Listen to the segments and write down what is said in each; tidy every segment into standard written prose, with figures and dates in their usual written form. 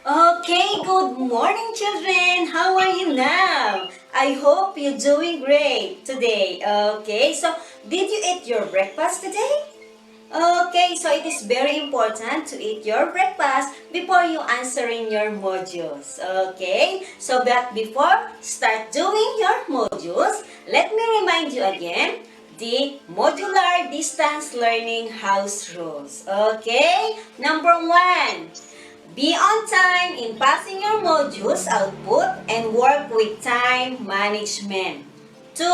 Okay, good morning children. How are you now? I hope you're doing great today. Okay, so did you eat your breakfast today? Okay, so it is very important to eat your breakfast before you answering your modules. Okay, so but before start doing your modules, let me remind you again the modular distance learning house rules. Okay, number one. Be on time in passing your modules output and work with time management. 2.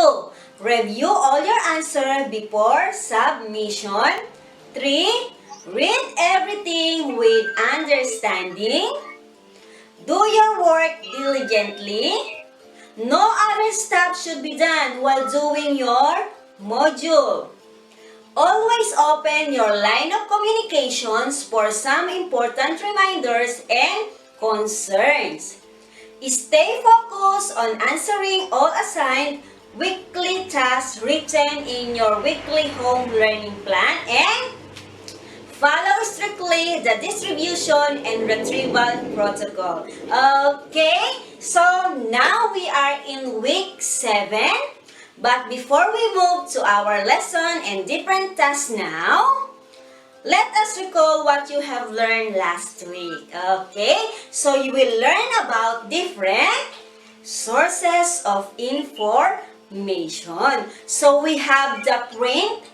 Review all your answers before submission. 3. Read everything with understanding. Do your work diligently. No other stuff should be done while doing your module. Always open your line of communications for some important reminders and concerns. Stay focused on answering all assigned weekly tasks written in your weekly home learning plan and follow strictly the distribution and retrieval protocol. Okay, so now we are in week 7. But before we move to our lesson and different tasks now, let us recall what you have learned last week. Okay, so you will learn about different sources of information. So we have the print,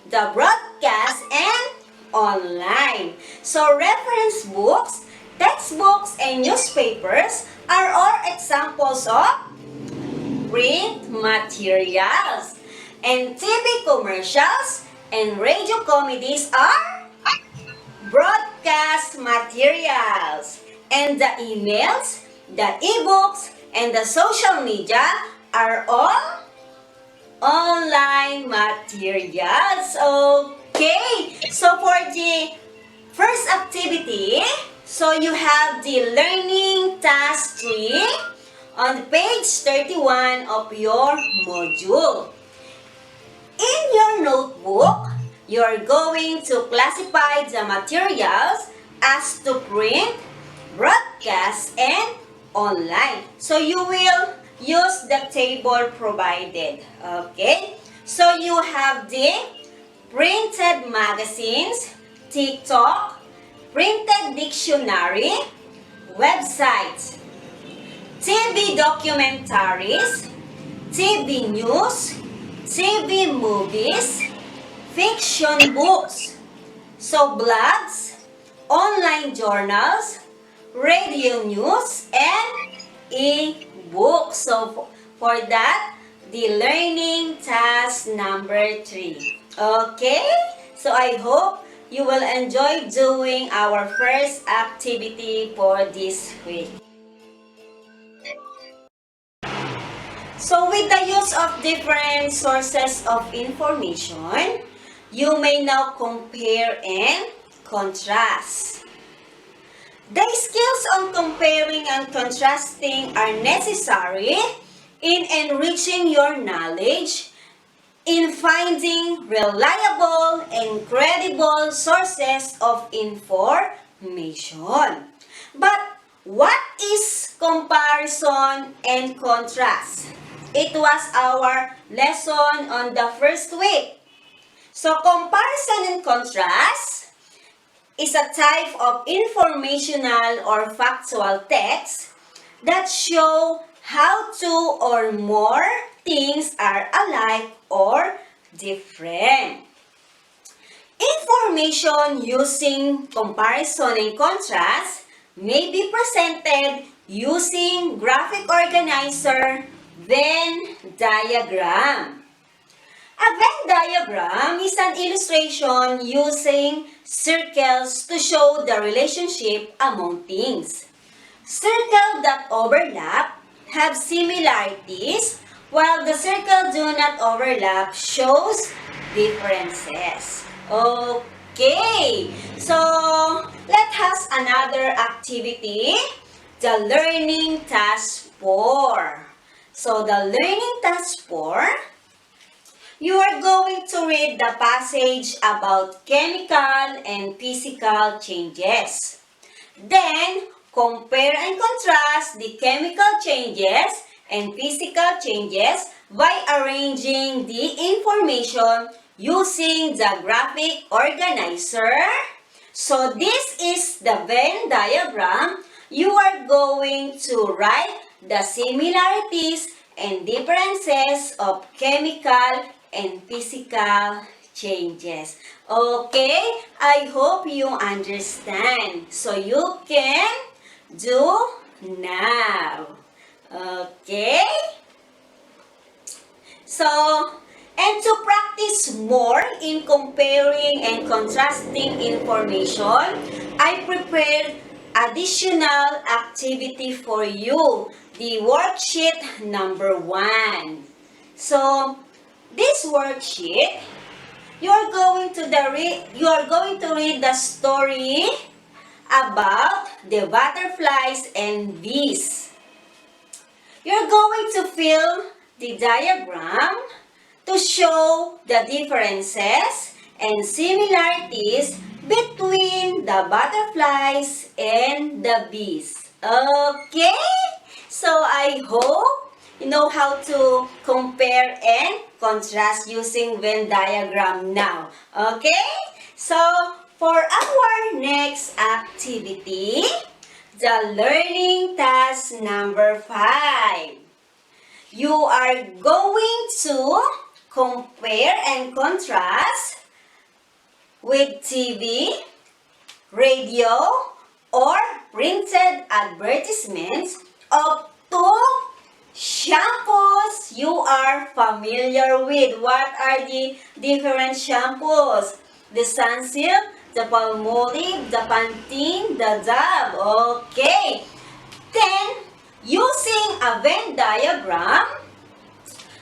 the broadcast, and online. So reference books, textbooks, and newspapers are all examples of print materials. And TV commercials and radio comedies are broadcast materials. And the emails, the ebooks, and the social media are all online materials. Okay, so for the first activity, so you have the learning task 3 on page 31 of your module. In your notebook, you're going to classify the materials as to print, broadcast, and online. So you will use the table provided. Okay? So you have the printed magazines, TikTok, printed dictionary, websites, TV documentaries, TV news, TV movies, fiction books, so blogs, online journals, radio news, and e-books. So for that, the learning task number 3. Okay? So I hope you will enjoy doing our first activity for this week. So with the use of different sources of information, you may now compare and contrast. The skills on comparing and contrasting are necessary in enriching your knowledge, in finding reliable and credible sources of information. But what is comparison and contrast? It was our lesson on the first week. So comparison and contrast is a type of informational or factual text that show how two or more things are alike or different. Information using comparison and contrast may be presented using graphic organizer, Venn diagram. A Venn diagram is an illustration using circles to show the relationship among things. Circles that overlap have similarities, while the circles do not overlap shows differences. Okay, so let us another activity, the learning task 4. So the learning task 4, you are going to read the passage about chemical and physical changes. Then, Compare and contrast the chemical changes and physical changes by arranging the information using the graphic organizer. So this is the Venn diagram. You are going to write the similarities and differences of chemical and physical changes. Okay? I hope you understand. So you can do now. Okay? So, and to practice more in comparing and contrasting information, I prepared additional activity for you, the worksheet number 1. So, this worksheet, you are going to read the story about the butterflies and bees. You're going to fill the diagram to show the differences and similarities between the butterflies and the bees. Okay? So I hope you know how to compare and contrast using Venn diagram now. Okay? So for our next activity, the learning task number 5. You are going to compare and contrast with TV, radio, or printed advertisements of 2 shampoos you are familiar with. What are the different shampoos? The Sunsilk, the Palmolive, the Pantene, the Dove. Okay. Then, using a Venn diagram,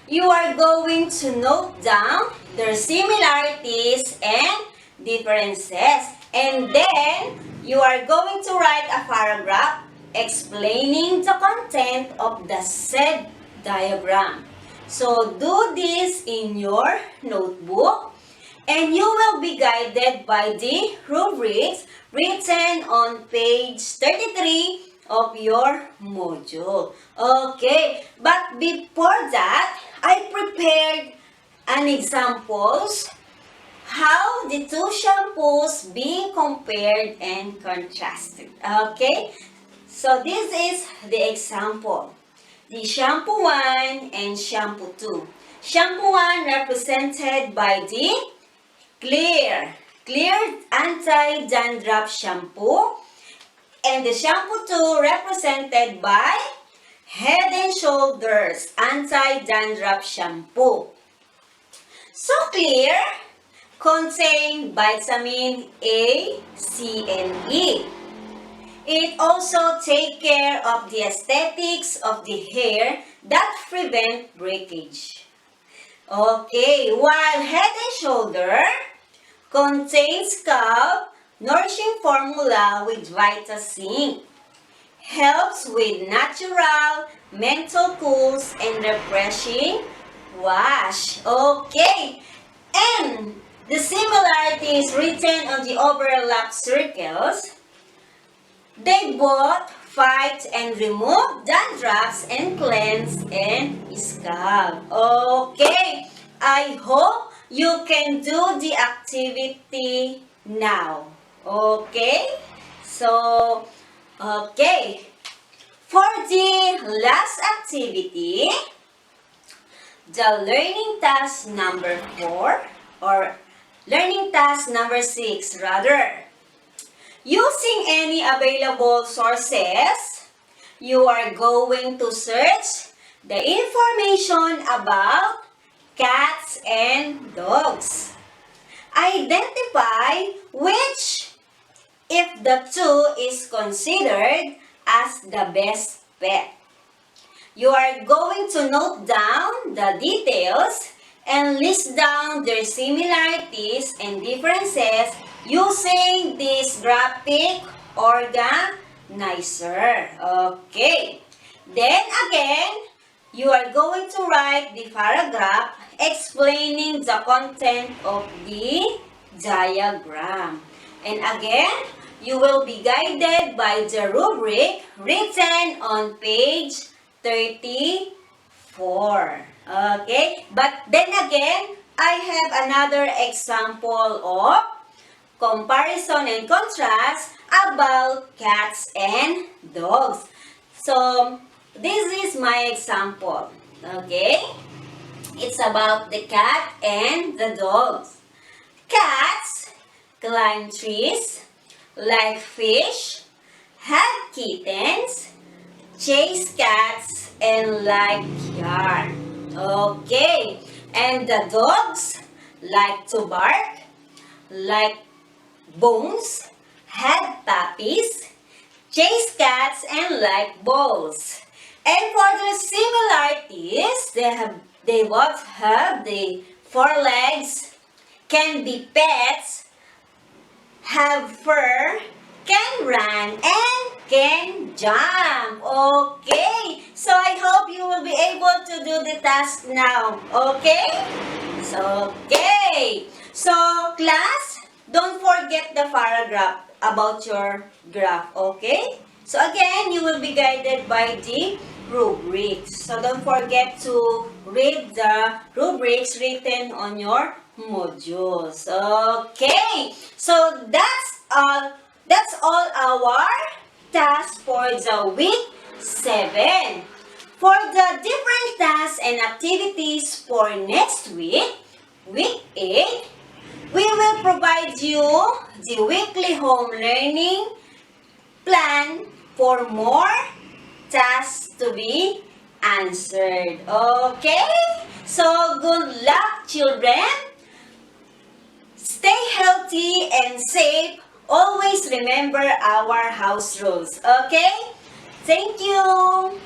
you are going to note down their similarities and differences. And then, you are going to write a paragraph explaining the content of the said diagram. So, do this in your notebook. And you will be guided by the rubrics written on page 33 of your module. Okay, but before that, I prepared an examples how the 2 shampoos being compared and contrasted. Okay, so this is the example. The shampoo 1 and shampoo 2. Shampoo 1 represented by the Clear anti-dandruff shampoo, and the shampoo 2 represented by Head and Shoulders anti-dandruff shampoo. So Clear contain vitamin A, C, and E. It also take care of the aesthetics of the hair that prevent breakage. Okay, while Head and Shoulder contains scalp nourishing formula with VitaZinc. Helps with natural, mental cools, and refreshing wash. Okay, and the similarities written on the overlap circles, they both fight and remove dandruffs and cleanse and scalp. Okay, I hope you can do the activity now. Okay, so, okay, for the last activity, the learning task number 4, or learning task number 6 rather. Using any available sources, you are going to search the information about cats and dogs. Identify which, if the 2 is considered as the best pet. You are going to note down the details and list down their similarities and differences using this graphic organizer. Okay. Then again, you are going to write the paragraph explaining the content of the diagram. And again, you will be guided by the rubric written on page 34. Okay? But then again, I have another example of comparison and contrast about cats and dogs. So, this is my example. Okay? It's about the cat and the dogs. Cats climb trees, like fish, have kittens, chase cats, and like yarn. Okay. And the dogs like to bark, like bones, had puppies, chase cats, and like balls. And for the similarities, they both have the four legs, can be pets, have fur, can run, and can jump. Okay, so I hope you will be able to do the task now. Okay? So class, don't forget the paragraph about your graph. Okay? So again, you will be guided by the rubrics. So don't forget to read the rubrics written on your modules. Okay. So that's all our tasks for the week 7. For the different tasks and activities for next week, week 8, we will provide you the weekly home learning plan for more tasks to be answered. Okay? So, good luck, children. Stay healthy and safe. Always remember our house rules. Okay? Thank you.